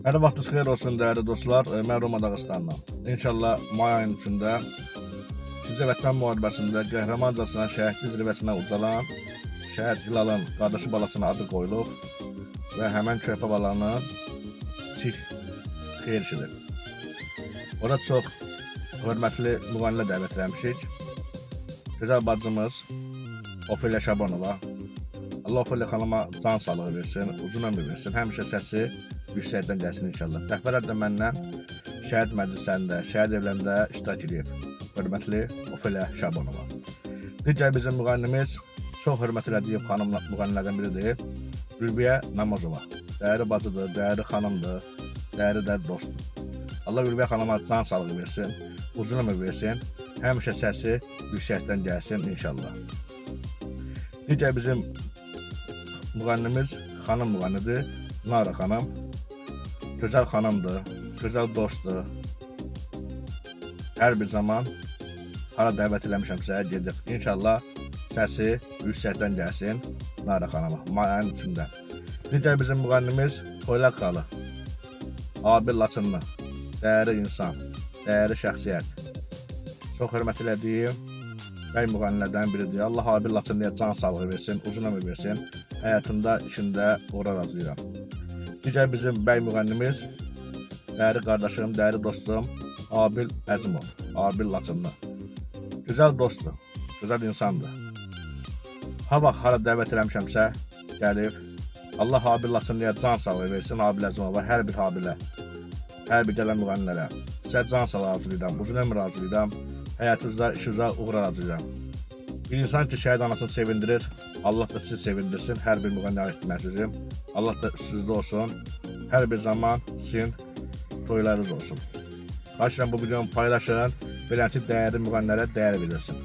Hər vaxtınız xeyir olsun dəyərli dostlar. Mən Roma Dağıstandan. İnşallah may ayının içində ikinci Vətən müharibəsində qəhrəmancasına şəhidlik zirvəsinə ucalan şəhid Hilalın qardaşı balasına adı qoyulub və həmən körpə balanın kiçik xeyir işidir. Ora çox hörmətli müğənnilə dəvət eləmişik. Gözəl bacımız Ofelia Şabanova. Allah Ofelia xanıma can sağlığı versin, uzun ömür versin. Həmişə səsi yüksəkdən gəlsin inşallah. Rəhbərlər də məndən şəhid məclislərində, şəhid evlərində iştirak edib. Hörmətli Ofelia Şabanova. Digər bizim müğənnimiz çox hörmət elədiyi xanım müğənnilərdən biridir. Ülviyə Namazova. Dəyərli bacıdır, dəyərli xanımdır, dəyərli dostdur. Allah Ülviyə xanıma can sağlığı versin, uzun ömür versin. Həmişə səsi yüksəkdən gəlsin inşallah. Digər bizim müğənnimiz xanım müğənnidir, Nara xanım. Gözəl xanımdır, gözəl dostdur. Hər bir zaman hara dəvət eləmişəmsə gedib. İnşallah səsi yüksəkdən gəlsin Nara xanıma, mayın içində. Digər bizim müğənnimiz Toylaq Xalı. Abil Laçınlı, dəyərli insan, dəyərli şəxsiyyət. Çox hörmət elədiyim bəy müğənnilərdən biridir. Allah Abil Laçınlıya can sağlığı versin, uzun ömür versin. Həyatında, işində uğur arzulayıram. Digər bizim bəy müğənnimiz, dəyərli qardaşım, dəyərli dostum Abil Əzimov, Abil Laçınlı. Gözəl dostdur, gözəl insandır. Ha vaxt hara dəvət eləmişəmsə gəlib. Allah Abil Laçınlıya can sağlığı versin, Abil Əzimova, hər bir Abilə, hər bir gələn müğənnilərə. Sizə can sağlığı arzulayıram, uzun ömür arzulayıram. Həyatınızda, işinizdə uğur arzulayıram. Bir insan ki şəhid anasını sevindirir, Allah da sizi sevindirsin. Hər bir müğənniyə aid məsajım. Allah da üstünüzdə olsun. Hər bir zaman sizin toylarınız olsun. Xahiş edirəm bu videonu paylaşın. Beləliklə dəyərli müğənnilərə dəyər verilsin.